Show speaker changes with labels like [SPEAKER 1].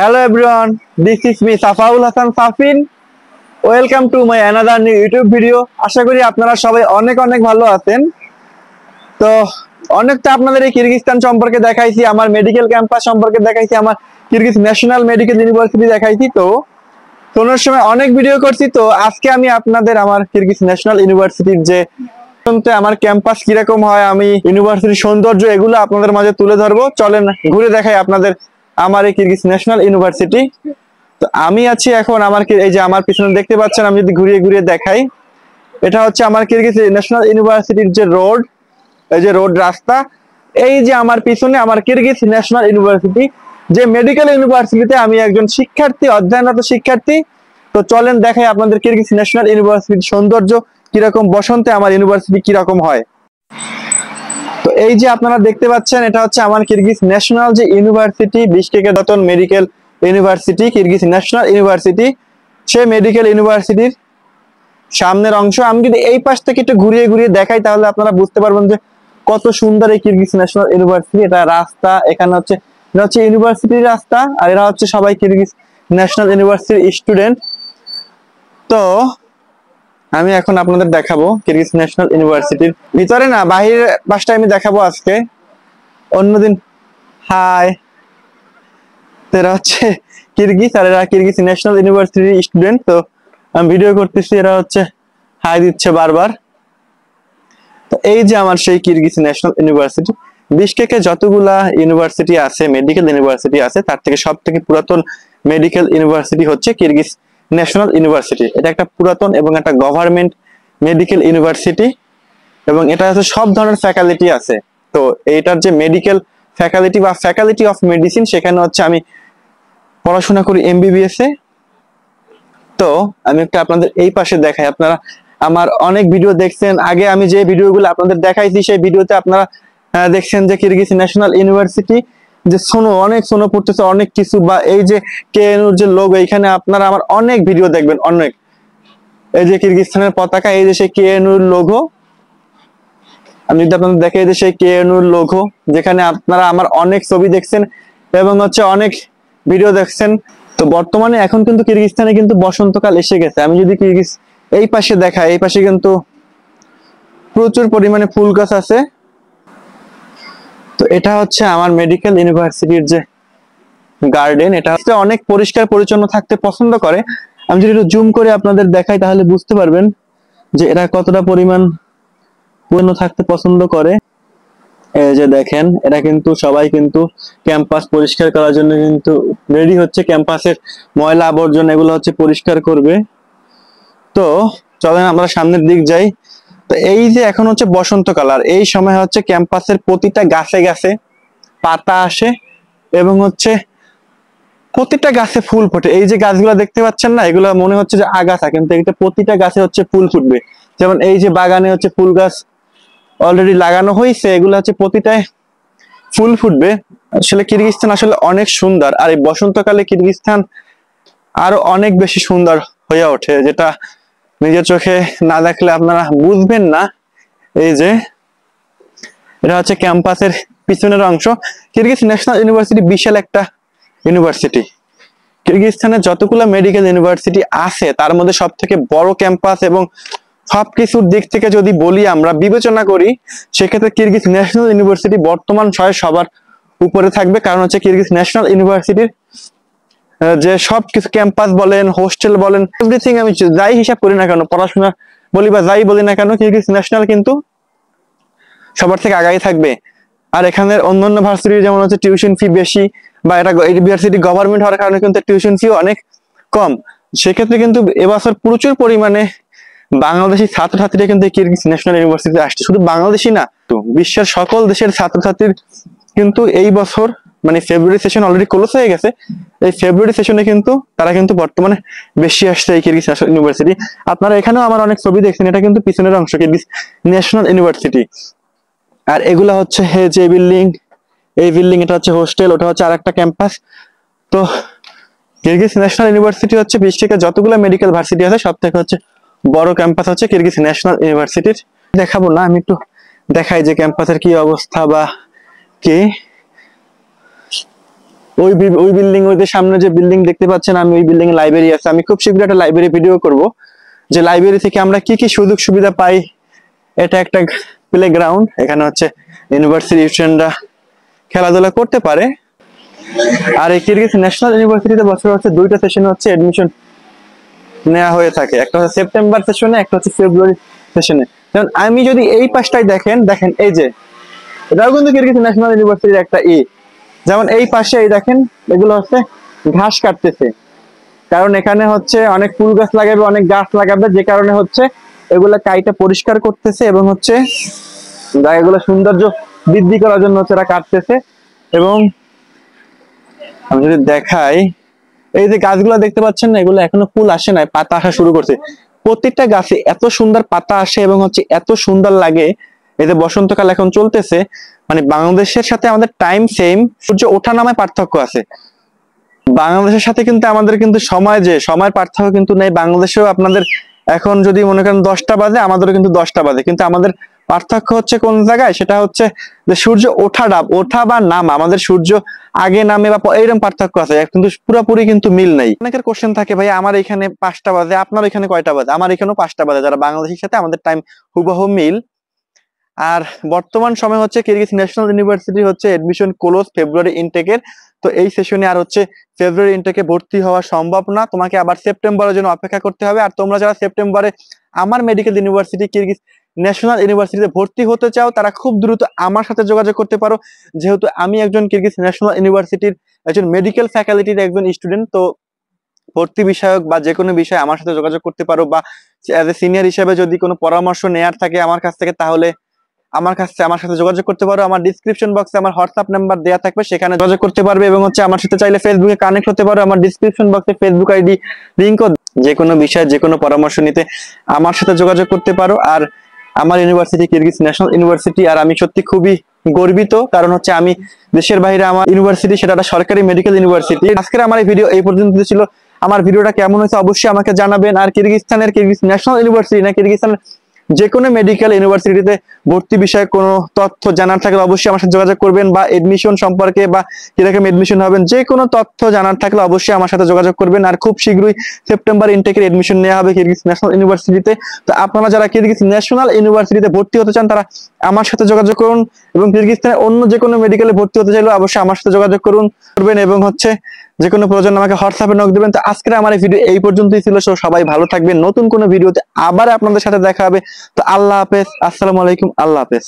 [SPEAKER 1] Hello everyone, this is me Safaul Hasan Safin. Welcome to my another new YouTube video. আশা করি আপনারা সবাই অনেক অনেক ভালো আছেন। তো অনেকটা আপনাদের এই কিরগিজস্তান সম্পর্কে দেখাইছি, আমার মেডিকেল ক্যাম্পাস সম্পর্কে দেখাইছি, আমার কিরগিজ ন্যাশনাল মেডিকেল ইউনিভার্সিটি দেখাইছি। তো শোনার সময় অনেক ভিডিও করছি। তো আজকে আমি আপনাদের আমার কিরগিজ ন্যাশনাল ইউনিভার্সিটির যে আমার ক্যাম্পাস কিরকম হয়, আমি ইউনিভার্সিটির সৌন্দর্য এগুলো আপনাদের মাঝে তুলে ধরবো। চলেন ঘুরে দেখাই আপনাদের আমার এই কিরগিজ ন্যাশনাল ইউনিভার্সিটি। তো আমি আছি এখন আমার এই যে আমার পিছনে দেখতে পাচ্ছেন, আমি যদি ঘুরিয়ে ঘুরিয়ে দেখাই, এটা হচ্ছে আমার কিরগিজ ন্যাশনাল ইউনিভার্সিটির যে রোড, এই যে রোড রাস্তা। এই যে আমার পিছনে আমার কিরগিজ ন্যাশনাল ইউনিভার্সিটি, যে মেডিকেল ইউনিভার্সিটিতে আমি একজন শিক্ষার্থী, অধ্যয়নরত শিক্ষার্থী। তো চলেন দেখাই আপনাদের কিরগিজ ন্যাশনাল ইউনিভার্সিটির সৌন্দর্য কিরকম, বসন্তে আমার ইউনিভার্সিটি কিরকম হয়। তো এই যে আপনারা দেখতে পাচ্ছেন, এটা হচ্ছে আমার কিরগিজ ন্যাশনাল যে ইউনিভার্সিটি, বিশকেকের রতন medical university, Kyrgyz national university, সে মেডিকেল ইউনিভার্সিটির সামনের অংশ। আমি যদি এই পাশ থেকে একটু ঘুরিয়ে ঘুরিয়ে দেখাই, তাহলে আপনারা বুঝতে পারবেন যে কত সুন্দর এই কিরগিজ ন্যাশনাল ইউনিভার্সিটি। এটা রাস্তা, এখানে হচ্ছে এটা হচ্ছে ইউনিভার্সিটির রাস্তা, আর এরা হচ্ছে সবাই কিরগিজ ন্যাশনাল ইউনিভার্সিটির স্টুডেন্ট। তো আমি এখন আপনাদের দেখাবো কিরগিজ ন্যাশনাল ইউনিভার্সিটির ভিতরে, না বাহিরের পাশটা আমি দেখাবো আজকে, অন্যদিন। হাই, এরা হচ্ছে কিরগিজ, আর এরা কিরগিজ ন্যাশনাল ইউনিভার্সিটির স্টুডেন্ট। তো আমি ভিডিও করতেছি, এরা হচ্ছে হাই দিচ্ছে বারবার। তো এই যে আমার সেই কিরগিজ ন্যাশনাল ইউনিভার্সিটি, বিশকেকে যতগুলা ইউনিভার্সিটি আছে, মেডিকেল ইউনিভার্সিটি আছে, তার থেকে সব থেকে পুরাতন মেডিকেল ইউনিভার্সিটি হচ্ছে কিরগিজ ন্যাশনাল ইউনিভার্সিটি। এটা একটা পুরাতন এবং একটা গভর্নমেন্ট মেডিকেল ইউনিভার্সিটি, এবং এটা হচ্ছে সব ধরনের ফ্যাকাল্টি আছে। তো এইটার যে মেডিকেল ফ্যাকাল্টি বা ফ্যাকাল্টি অফ মেডিসিন, সেখানে হচ্ছে আমি পড়াশোনা করি এমবিবিএস এ। তো আমি একটা আপনাদের এই পাশে দেখাই, আপনারা আমার অনেক ভিডিও দেখছেন আগে, আমি যে ভিডিওগুলো আপনাদের দেখাইছি সেই ভিডিওতে আপনারা দেখছেন যে কিরগিজ ন্যাশনাল ইউনিভার্সিটি যে অনেক সোনো পড়তেছে, অনেক কিছু, বা এই যে কেএনইউর যে লোগো, এখানে আপনারা আমার অনেক ভিডিও দেখবেন, অনেক। এই যে কিরগিজস্তানের পতাকা, এই যে সেই কেএনইউর লোগো, আমি যদি আপনাদের দেখাই যে সেই কেএনইউর লোগো, যেখানে আপনারা আমার অনেক ছবি দেখছেন এবং হচ্ছে অনেক ভিডিও দেখছেন। তো বর্তমানে এখন কিন্তু কিরগিজস্তানে কিন্তু বসন্তকাল এসে গেছে। আমি যদি কিরগিজ এই পাশে দেখাই, এই পাশে কিন্তু প্রচুর পরিমাণে ফুল গাছ আছে। তো এটা হচ্ছে আমার মেডিকেল ইউনিভার্সিটির যে গার্ডেন, এটা হচ্ছে অনেক পরিষ্কার পরিচ্ছন্ন থাকতে পছন্দ করে। আমি যদি একটু জুম করে আপনাদের দেখাই, তাহলে বুঝতে পারবেন যে এরা কতটা পরিমাণ পূর্ণ থাকতে পছন্দ করে। এই যে দেখেন, এরা কিন্তু সবাই কিন্তু ক্যাম্পাস পরিষ্কার করার জন্য কিন্তু রেডি হচ্ছে, ক্যাম্পাসের ময়লা আবর্জনা এগুলো হচ্ছে পরিষ্কার করবে। তো চলেন আমরা সামনের দিক যাই। তো এই যে এখন হচ্ছে বসন্তকাল, আর এই সময় হচ্ছে ক্যাম্পাসের প্রতিটা গাছে গাছে পাতা আসে এবং হচ্ছে প্রতিটা গাছে ফুল ফোটে। এই যে গাছগুলো দেখতে পাচ্ছেন না, এগুলো মনে হচ্ছে যে আগাছা, কিন্তু এটা প্রতিটা গাছে হচ্ছে ফুল ফুটবে। যেমন এই যে বাগানে হচ্ছে ফুল গাছ অলরেডি লাগানো হয়েছে, এগুলো হচ্ছে প্রতিটায় ফুল ফুটবে। আসলে কিরগিজস্তান আসলে অনেক সুন্দর, আর এই বসন্তকালে কিরগিজস্তান আরো অনেক বেশি সুন্দর হয়ে ওঠে, যেটা নিজের চোখে না দেখলে আপনারা বুঝবেন না। এই যে এটা হচ্ছে ক্যাম্পাসের পিছনের অংশ। কিরগিজ ন্যাশনাল ইউনিভার্সিটি বিশাল একটা ইউনিভার্সিটি। কিরগিজস্তানে যতগুলো মেডিকেল ইউনিভার্সিটি আছে, তার মধ্যে সব থেকে বড় ক্যাম্পাস এবং সবকিছুর দিক থেকে যদি বলি, আমরা বিবেচনা করি, সেক্ষেত্রে কিরগিজ ন্যাশনাল ইউনিভার্সিটি বর্তমান সবার উপরে থাকবে। কারণ হচ্ছে কিরগিজ ন্যাশনাল ইউনিভার্সিটির যে সবকিছু, ক্যাম্পাস বলেন, হোস্টেল বলেন, এভরিথিং, আমি যাই হিসাব করি না কেন, পড়াশোনা বলি বা যাই বলি না কেন, কিরগিজ ন্যাশনাল কিন্তু সবার থেকে আগাই থাকবে। আর এখানের অন্যান্য ভার্সিটি যেমন হচ্ছে টিউশন ফি বেশি, বা এটা ইউনিভার্সিটি গভর্নমেন্ট হওয়ার কারণে কিন্তু টিউশন ফি অনেক কম। সেক্ষেত্রে কিন্তু এবছর প্রচুর পরিমাণে বাংলাদেশি ছাত্রছাত্রীরা কিন্তু কিরগিজ ন্যাশনাল ইউনিভার্সিটিতে আসছে। শুধু বাংলাদেশি না, বিশ্বের সকল দেশের ছাত্রছাত্রীর কিন্তু এই বছর, মানে ফেব্রুয়ারি সেশন অলরেডি ক্লোজ হয়ে গেছে, এই ফেব্রুয়ারি সেশনে কিন্তু তারা কিন্তু বর্তমানে বেশি আসছে এই কিরগিজ ন্যাশনাল ইউনিভার্সিটি। আপনারা এখানেও আমার অনেক ছবি দেখছেন, এটা কিন্তু পিছনের অংশ কিরগিজ ন্যাশনাল ইউনিভার্সিটি। আর এগুলা হচ্ছে যে বিল্ডিং, এই বিল্ডিং, এটা হচ্ছে হোস্টেল, ওটা হচ্ছে আর একটা ক্যাম্পাস। তো কিরগিজ ন্যাশনাল ইউনিভার্সিটি হচ্ছে বিশকেকের যতগুলো মেডিকেল ভার্সিটি আছে, সব থেকে হচ্ছে বড় ক্যাম্পাস হচ্ছে কিরগিজ ন্যাশনাল ইউনিভার্সিটির। দেখাবো না, আমি একটু দেখাই যে ক্যাম্পাসের কি অবস্থা বা কি। ওই বিল্ডিং, ওই যে সামনে যে বিল্ডিং দেখতে পাচ্ছেন, আমি ওই বিল্ডিং এ লাইব্রেরি আছে। আমি খুব শীঘ্রই একটা লাইব্রেরি ভিডিও করব, যে লাইব্রেরি থেকে আমরা কি কি সুযোগ সুবিধা পাই। এটা একটা প্লে গ্রাউন্ড, এখানে হচ্ছে ইউনিভার্সিটি স্টুডেন্টরা খেলাধুলা করতে পারে। আর এই কিরগিজ ন্যাশনাল ইউনিভার্সিটিতে বছর হচ্ছে 2টা সেশন হচ্ছে এডমিশন নেওয়া হয়ে থাকে, একটা হচ্ছে সেপ্টেম্বর সেশনে, একটা হচ্ছে ফেব্রুয়ারি সেশনে। যেমন আমি যদি এই পাশটাই দেখেন এই যে এটাও কিন্তু কিরগিজ ন্যাশনাল ইউনিভার্সিটির একটা যেমন এই পাশে এই দেখেন এগুলো হচ্ছে ঘাস কাটতেছে, কারণ এখানে হচ্ছে অনেক ফুল গাছ লাগাবে, অনেক গাছ লাগাবে, যে কারণে হচ্ছে এগুলা কাইটা পরিষ্কার করতেছে এবং হচ্ছে জায়গাগুলো সৌন্দর্য বৃদ্ধি করার জন্য হচ্ছে এরা কাটতেছে। এবং আমি যদি দেখাই, এই যে গাছগুলো দেখতে পাচ্ছেন না, এগুলো এখনো ফুল আসে নাই, পাতা আসা শুরু করছে। প্রত্যেকটা গাছে এত সুন্দর পাতা আসে এবং হচ্ছে এত সুন্দর লাগে। এই যে বসন্তকাল এখন চলতেছে, মানে বাংলাদেশের সাথে আমাদের টাইম সেম, সূর্য ওঠা নামায় পার্থক্য আছে। বাংলাদেশের সাথে কিন্তু আমাদের কিন্তু সময় পার্থক্য কিন্তু নেই। বাংলাদেশেও আপনাদের এখন যদি মনে করেন 10টা বাজে, আমাদেরও কিন্তু 10টা বাজে, কিন্তু আমাদের পার্থক্য হচ্ছে কোন জায়গায়, সেটা হচ্ছে যে সূর্য ওঠা বা নামা, আমাদের সূর্য আগে নামে বা এইরকম পার্থক্য আছে, কিন্তু পুরোপুরি কিন্তু মিল নেই। অনেকের কোশ্চেন থাকে, ভাই আমার এখানে 5টা বাজে, আপনার এখানে কয়টা বাজে? আমার এখানেও 5টা বাজে, যারা বাংলাদেশের সাথে আমাদের টাইম হুবহু মিল। আর বর্তমান সময় হচ্ছে কিরগিজ ন্যাশনাল ইউনিভার্সিটি হচ্ছে এডমিশন ক্লোজ ফেব্রুয়ারি ইনটেকের। তো এই সেশনে আর হচ্ছে ফেব্রুয়ারি ইনটেকে ভর্তি হওয়া সম্ভব না, তোমাকে আবার সেপ্টেম্বরের জন্য অপেক্ষা করতে হবে। আর তোমরা যারা সেপ্টেম্বরে আমার মেডিকেল ইউনিভার্সিটি কিরগিজ ন্যাশনাল ইউনিভার্সিটিতে ভর্তি হতে চাও, তারা খুব দ্রুত আমার সাথে যোগাযোগ করতে পারো, যেহেতু আমি একজন কিরগিজ ন্যাশনাল ইউনিভার্সিটির একজন মেডিকেল ফ্যাকাল্টির একজন স্টুডেন্ট। তো ভর্তি বিষয়ক বা যে কোনো বিষয়ে আমার সাথে যোগাযোগ করতে পারো, বা অ্যাজ এ সিনিয়র হিসেবে যদি কোনো পরামর্শ নেয়ার থাকে আমার কাছ থেকে, তাহলে আমার সাথে যোগাযোগ করতে পারো। আমার ডিসক্রিপশন বক্সে আমার হোয়াটসঅ্যাপ নাম্বার দেওয়া থাকবে, সেখানে যোগাযোগ করতে পারবে। এবং হচ্ছে আমার সাথে চাইলে ফেসবুকে কানেক্ট হতে পারো, আমার ডিসক্রিপশন বক্সে ফেসবুক আইডি লিংকও, যে কোনো বিষয়ে যে কোনো পরামর্শ নিতে আমার সাথে যোগাযোগ করতে পারো। আর আমার ইউনিভার্সিটি কিরগিজ ন্যাশনাল ইউনিভার্সিটি, আর আমি সত্যি খুবই গর্বিত, কারণ হচ্ছে আমি দেশের বাইরে আমার ইউনিভার্সিটি, সেটা একটা সরকারি মেডিকেল ইউনিভার্সিটি। আজকের আমার এই ভিডিও এই পর্যন্ত ছিল। আমার ভিডিওটা কেমন হয়েছে অবশ্যই আমাকে জানাবেন। আর কিরগিজ ন্যাশনাল ইউনিভার্সিটি না কিরগিজস্তান যে কোনো মেডিকেল ইউনিভার্সিটিতে ভর্তি বিষয়ে কোনো তথ্য জানার থাকলে অবশ্যই আমার সাথে যোগাযোগ করবেন, বা এডমিশন সম্পর্কে বা কিরকম এডমিশন হবেন যে কোনো তথ্য জানার থাকলে অবশ্যই আমার সাথে যোগাযোগ করবেন। আর খুব শীঘ্রই সেপ্টেম্বর ইনটেকের এডমিশন নেওয়া হবে কিরগিজ ন্যাশনাল ইউনিভার্সিটিতে। তো আপনারা যারা কিরগিজ ন্যাশনাল ইউনিভার্সিটিতে ভর্তি হতে চান, তারা আমার সাথে যোগাযোগ করুন, এবং কিরগিজস্তানের অন্য যে কোনো মেডিকেলে ভর্তি হতে চাইলে অবশ্যই আমার সাথে যোগাযোগ করবেন, এবং হচ্ছে যে কোনো প্রয়োজন আমাকে হোয়াটসঅ্যাপে নক দিবেন। তো আজকের আমার এই ভিডিও এই পর্যন্তই ছিল। সবাই ভালো থাকবেন, নতুন কোনো ভিডিওতে আবার আপনাদের সাথে দেখা হবে। তো আল্লাহ হাফেজ, আসসালামু আলাইকুম, আল্লাহ হাফেজ।